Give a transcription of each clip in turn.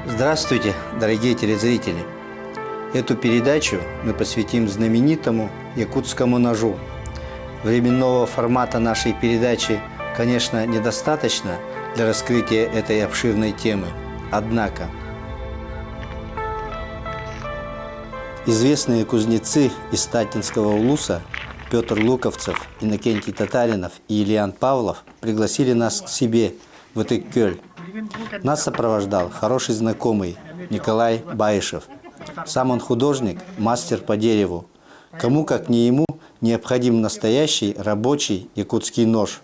Здравствуйте, дорогие телезрители! Эту передачу мы посвятим знаменитому якутскому ножу. Временного формата нашей передачи, конечно, недостаточно для раскрытия этой обширной темы. Однако, известные кузнецы из Татинского улуса Петр Луковцев, Иннокентий Татаринов и Ильян Павлов пригласили нас к себе в Итык-Кёль. Нас сопровождал хороший знакомый Николай Баишев. Сам он художник, мастер по дереву. Кому, как не ему, необходим настоящий рабочий якутский нож.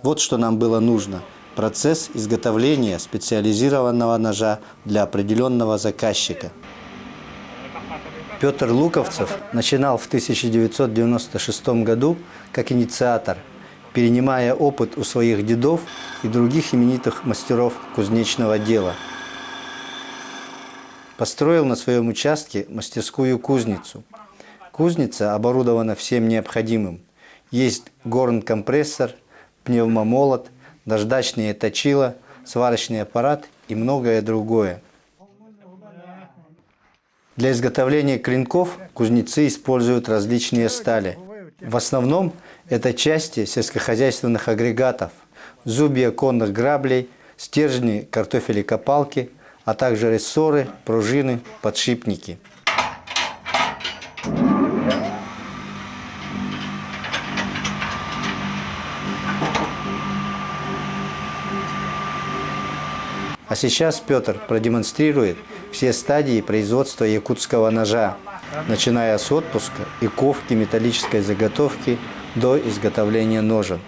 Вот что нам было нужно. Процесс изготовления специализированного ножа для определенного заказчика. Петр Луковцев начинал в 1996 году как инициатор, перенимая опыт у своих дедов и других именитых мастеров кузнечного дела. Построил на своем участке мастерскую кузницу. Кузница оборудована всем необходимым. Есть горн-компрессор, пневмомолот, наждачные точила, сварочный аппарат и многое другое. Для изготовления клинков кузнецы используют различные стали. В основном это части сельскохозяйственных агрегатов, зубья конных граблей, стержни картофелекопалки, а также рессоры, пружины, подшипники. А сейчас Петр продемонстрирует все стадии производства якутского ножа, начиная с отпуска и ковки металлической заготовки до изготовления ножен.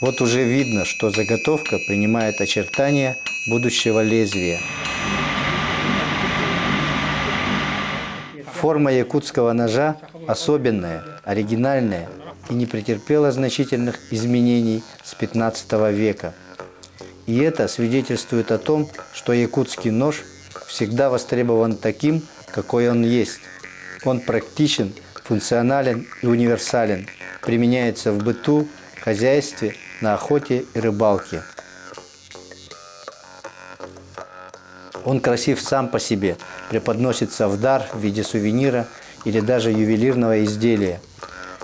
Вот уже видно, что заготовка принимает очертания будущего лезвия. Форма якутского ножа особенная, оригинальная и не претерпела значительных изменений с 15 века. И это свидетельствует о том, что якутский нож всегда востребован таким, какой он есть. Он практичен, функционален и универсален, применяется в быту, хозяйстве, на охоте и рыбалке. Он красив сам по себе, преподносится в дар в виде сувенира или даже ювелирного изделия,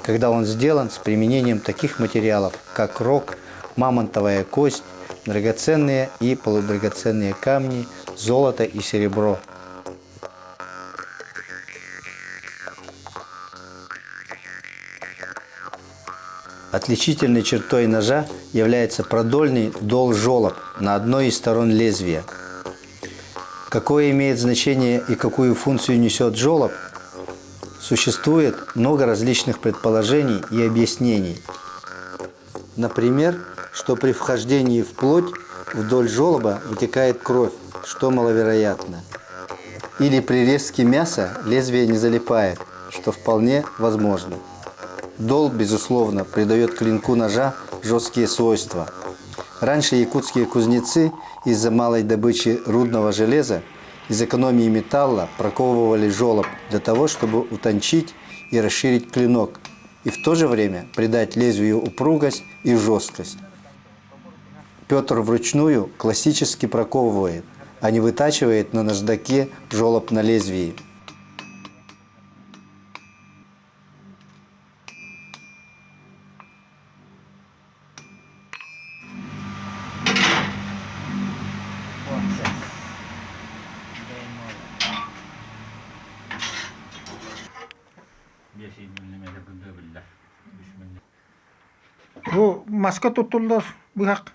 когда он сделан с применением таких материалов, как рог, мамонтовая кость, драгоценные и полудрагоценные камни, золото и серебро. Отличительной чертой ножа является продольный дол-жолоб на одной из сторон лезвия. Какое имеет значение и какую функцию несет жолоб, существует много различных предположений и объяснений. Например, что при вхождении в плоть вдоль жолоба вытекает кровь, что маловероятно. Или при резке мяса лезвие не залипает, что вполне возможно. Дол, безусловно, придает клинку ножа жесткие свойства. Раньше якутские кузнецы из-за малой добычи рудного железа, из экономии металла проковывали жолоб для того, чтобы утончить и расширить клинок, и в то же время придать лезвию упругость и жесткость. Петр вручную классически проковывает, а не вытачивает на наждаке жолоб на лезвии. маска туттуллар быхак.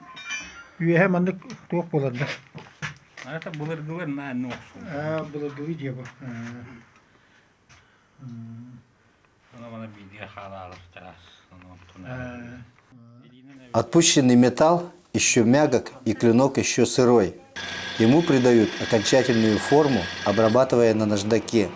Үйе мандык туок боларда. Это булыргылар на носу. Булыргы диye bu. Она бана бидия халалар тас. Отпущенный металл еще мягок и клинок еще сырой. Ему придают окончательную форму, обрабатывая на наждаке.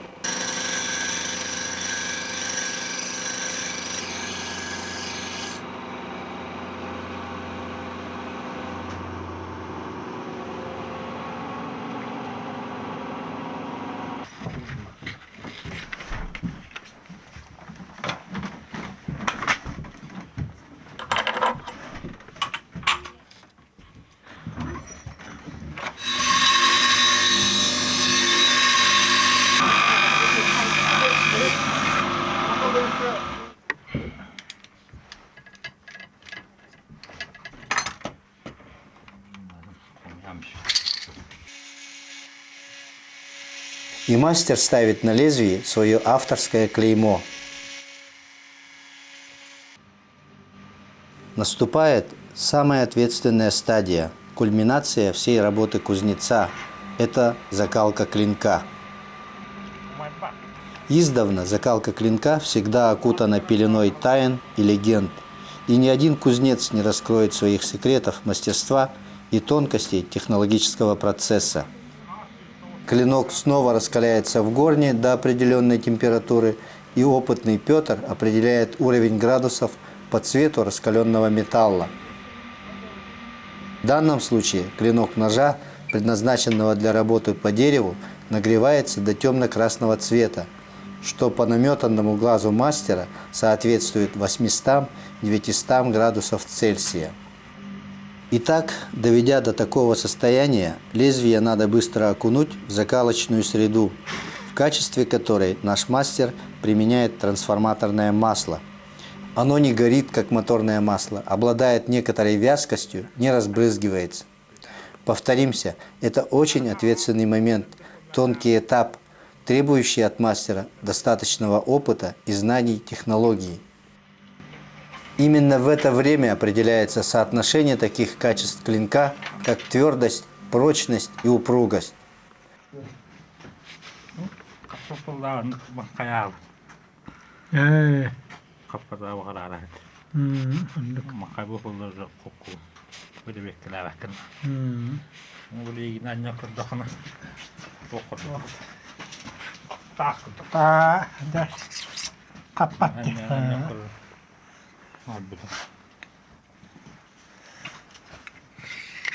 И мастер ставит на лезвие свое авторское клеймо. Наступает самая ответственная стадия, кульминация всей работы кузнеца – это закалка клинка. Издавна закалка клинка всегда окутана пеленой тайн и легенд, и ни один кузнец не раскроет своих секретов мастерства и тонкостей технологического процесса. Клинок снова раскаляется в горне до определенной температуры, и опытный Петр определяет уровень градусов по цвету раскаленного металла. В данном случае клинок ножа, предназначенного для работы по дереву, нагревается до темно-красного цвета, что по наметанному глазу мастера соответствует 800-900 градусов Цельсия. Итак, доведя до такого состояния, лезвие надо быстро окунуть в закалочную среду, в качестве которой наш мастер применяет трансформаторное масло. Оно не горит, как моторное масло, обладает некоторой вязкостью, не разбрызгивается. Повторимся, это очень ответственный момент, тонкий этап, требующий от мастера достаточного опыта и знаний технологии. Именно в это время определяется соотношение таких качеств клинка, как твердость, прочность и упругость.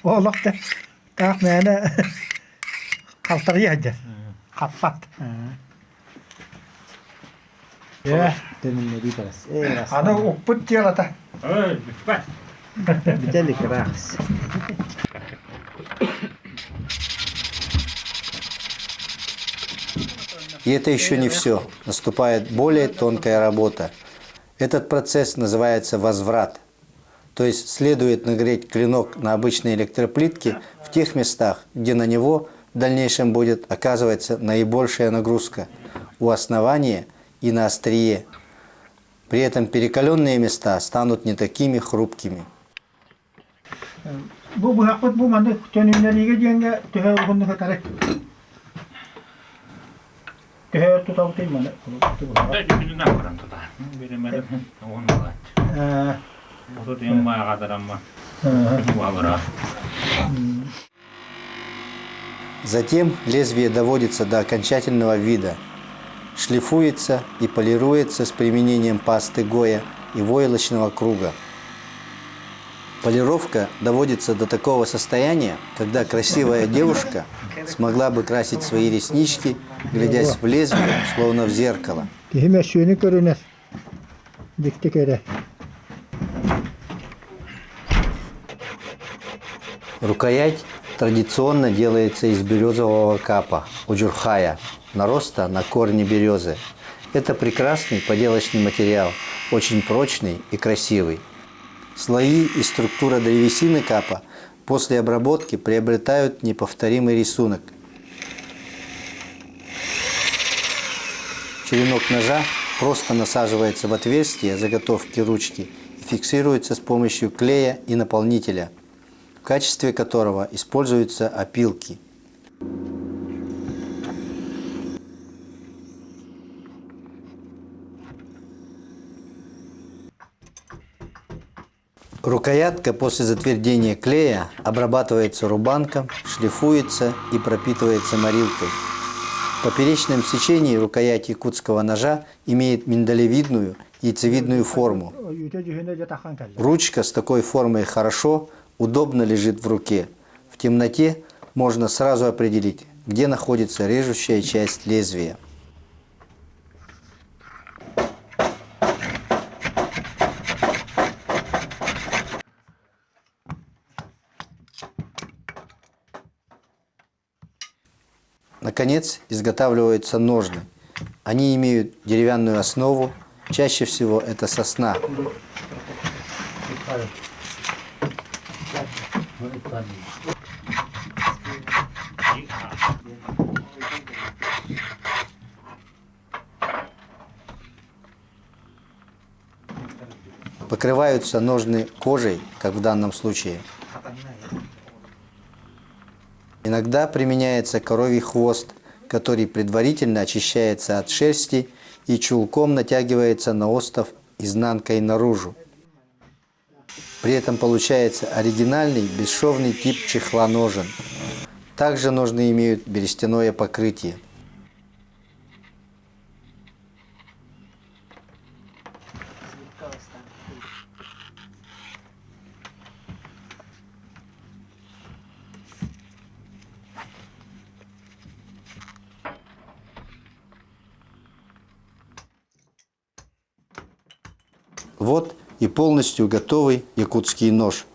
Oğlak da tak mene kaltırıya hadi. Kapat. Ya, Demin ne biraz. ana upput diyor da. Bir delik biraz. И это еще не все. Наступает более тонкая работа. Этот процесс называется возврат. То есть следует нагреть клинок на обычной электроплитке в тех местах, где на него в дальнейшем будет оказываться наибольшая нагрузка у основания и на острие. При этом перекаленные места станут не такими хрупкими. Bu bırakmat bu manda tönümleriye diyenge tühe bunu katarı. Tühe tutav değil mi? Затем лезвие доводится до окончательного вида, шлифуется и полируется с применением пасты Гоя и войлочного круга. Полировка доводится до такого состояния, когда красивая девушка смогла бы красить свои реснички, глядясь в лезвие, словно в зеркало. Рукоять традиционно делается из березового капа, уджурхая, нароста на корне березы. Это прекрасный поделочный материал, очень прочный и красивый. Слои и структура древесины капа после обработки приобретают неповторимый рисунок. Черенок ножа просто насаживается в отверстие заготовки ручки и фиксируется с помощью клея и наполнителя, в качестве которого используются опилки. Рукоятка после затвердения клея обрабатывается рубанком, шлифуется и пропитывается морилкой. В поперечном сечении рукоять якутского ножа имеет миндалевидную, яйцевидную форму. Ручка с такой формой хорошо, удобно лежит в руке. В темноте можно сразу определить, где находится режущая часть лезвия. Наконец, изготавливаются ножны. Они имеют деревянную основу, чаще всего это сосна. Покрываются ножны кожей, как в данном случае. Иногда применяется коровий хвост, который предварительно очищается от шерсти и чулком натягивается на остов изнанкой наружу. При этом получается оригинальный бесшовный тип чехла ножен. Также ножны имеют берестяное покрытие. Вот и полностью готовый якутский нож.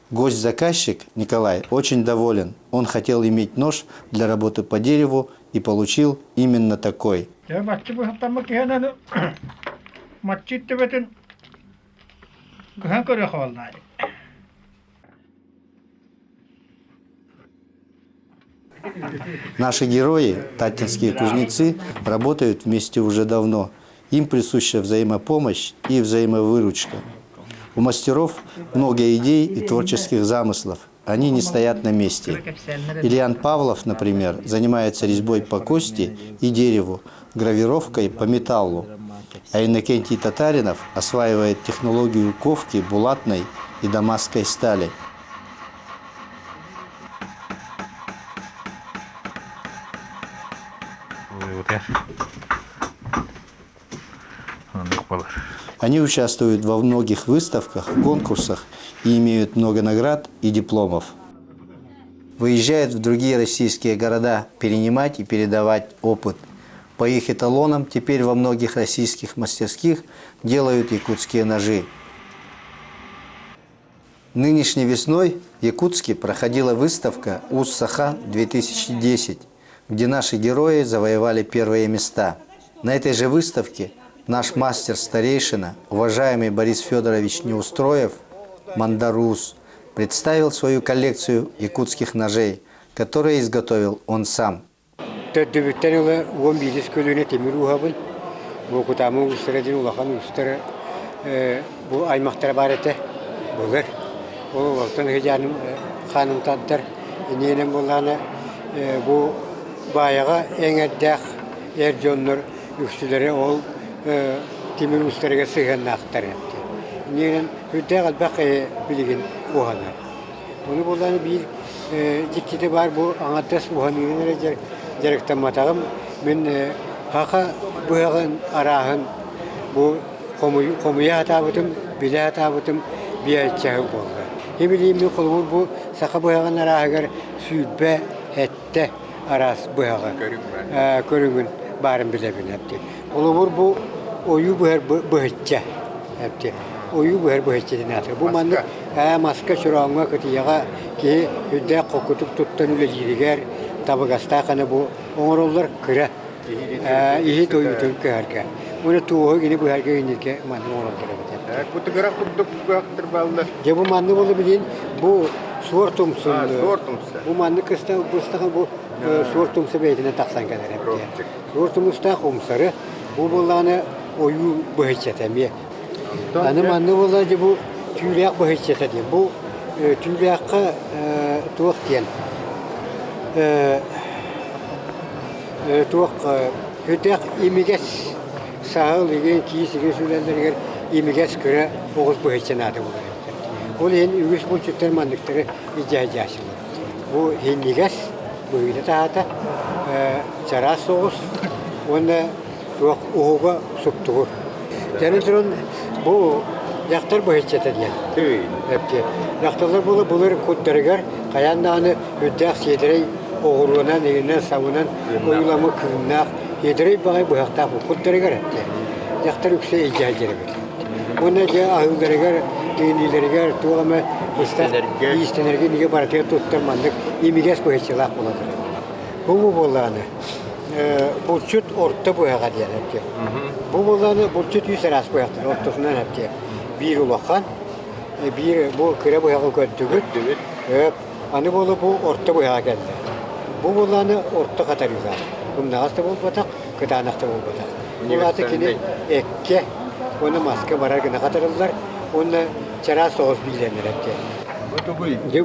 Гость-заказчик Николай очень доволен. Он хотел иметь нож для работы по дереву и получил именно такой. Наши герои, татинские кузнецы, работают вместе уже давно. Им присуща взаимопомощь и взаимовыручка. У мастеров много идей и творческих замыслов. Они не стоят на месте. Ильян Павлов, например, занимается резьбой по кости и дереву, гравировкой по металлу. А Иннокентий Татаринов осваивает технологию ковки булатной и дамасской стали. Они участвуют во многих выставках, конкурсах и имеют много наград и дипломов. Выезжают в другие российские города перенимать и передавать опыт. По их эталонам теперь во многих российских мастерских делают якутские ножи. Нынешней весной в Якутске проходила выставка «Уз-Саха-2010», где наши герои завоевали первые места. На этой же выставке наш мастер-старейшина, уважаемый Борис Федорович Неустроев, Мандарус, представил свою коллекцию якутских ножей, которые изготовил он сам. Тимир устарга сыган актарят. Нерен хүдәгәл бакы билеген уганар. Уны булдан бил дикките бар бу аңатас уганыр директор матагым мен хака буяган арагын бу комуя табытым билә табытым бияча булды. Хебилим мен кулбу бу сака буяган арагыр сүббә хәтте арас буяга көрүнгүн барын билебин әпте. Улубур бу Ою бөхтчә. Әпте. Ою бөхтчә динатыр. Бу манны маска чуранга кытыяга ки хүдә кокутуп туттан үле җиргәр табыгаста каны бу оңроллар кыра. Ихи тою төлкәркә. Уны туы гыны бу һәргә инекә манны оңроллар бит. Бу тыгыра курдук бактыр балды. Же бу манны булды билин бу сортумсын. Бу манны кыста бустагы бу сортумсы бейтенә таксан кадәр әпте. Сортумыста хумсары бу буланы ою бөхчәтәме. Аны манны болла же бу түйрәк бу хичета ди. Бу түйрәккә туак тиен. Туак хөтәк имигәс сahıl деген кийсиге сүләләргә имигәс күрә огыз бу хиченады булар. Ул ен үгүс бу чөтер мандыктары иҗаҗашы. Бу хиннигәс бу иде тата чара соғыс оны туак уга суктур. Jangan bu yaktır bu hiç yeter yani. Hepti. Yaktırlar bulur kutlarıgar. Kayanlarını ödek yedirey oğurluğuna neyine savunan uyulamı kırnak yedirey bağay bu yaktar bu kutlarıgar hepti. Yaktır yüksek icacere bir. Ona ce ahıllarıgar, düğünlerigar, tuğama istenerge niye barataya tutturmandık. İmiges bu hiç lak buladır. Bu bollağını. Burçut orta bu yağa diyen hepti. Bu bollağını burçut yüz arası bu yaktır. Ortasından hepti. Bir ulaqan, bir bu kıra bu yağı göttügüt. Anı bolu bu orta bu yağa geldi. Bu bollağını orta katar yüzar. Bundan da bol batak, kıtanakta bol batak. Bulatı kini ekke, onu maske barar gına katarırlar. Onu çara soğuz bilenler hepti.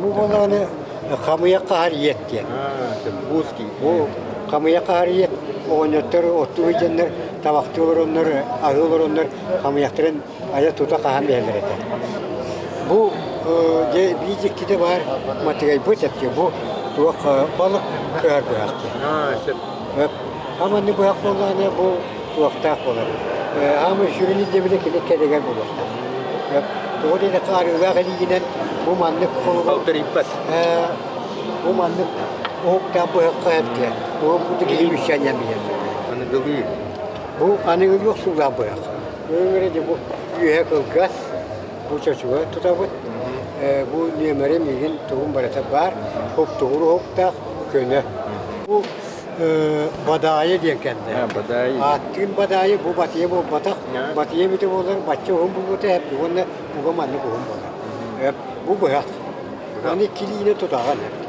Bu bollağını kamuya kahariyet diyen. Bu kamuya kahariyet. Oynatır, otu vicenler, tabakçı olur onlar, ağıl olur onlar, kamuyaktırın ayet tuta kahan beğenler eder. Bu bir cikti var, materyal bu tepki, bu tuğak balık kıyar bu yaktı. Ama ne bu yak olduğuna bu tuğakta olur. Ama şürünün debine kine kedeger bu yakta. Tuğu dedi karıza geliğinen bu manlık kolu. Bu manlık Okta bu hakka hepti. Bu gibi bir şey yapmayacağız. Bu anıgıl yok sular bu hak. Böylece bu yühe kılgaz, bu çocuğa tutabıt. Bu niyemere migin tohum barata var. Hop doğru hop da köne. Bu badaya diyen kendine. Attığın badayı bu batıya bu batak. Batıya bir de olur. Batça hum bu batı hep. Bununla bu gamanlı hum olur. Bu hak. Yani kiliğine tutağın hep.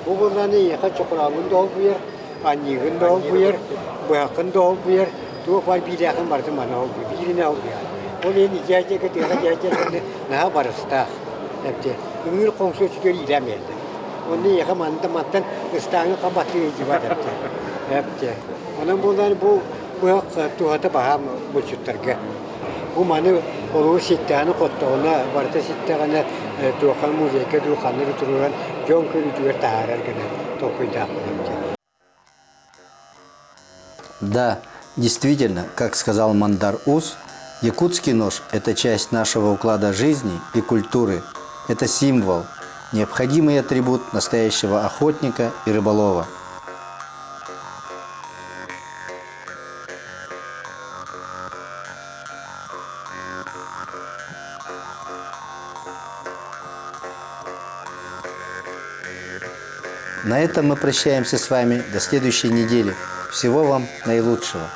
Bu bollağını yaka çokurağın da ol bu yer, annigin de ol bu yer, bu yakın da ol bu yer, tuğuk var bir yakın vardı bana ol bu yer, birine ol bu yer. O yeni icazı kadar ne barısta hepti. Ümür komşu çıkıyor ilemeydi. Onu yaka mantan ıstağını kapattığı civat hepti. Hepti. Onun bollağını bu yak tuğata baham bu çütterge. Bu manı oluğu sittağını kotta ona, varta sittağını tuğakan müzeyke tuğakanları turulan John Curry taharar gene topuyda. Да, действительно, как сказал Мандар Уз, якутский нож – это часть нашего уклада жизни и культуры. Это символ, необходимый атрибут настоящего охотника и рыболова. На этом мы прощаемся с вами до следующей недели. Всего вам наилучшего.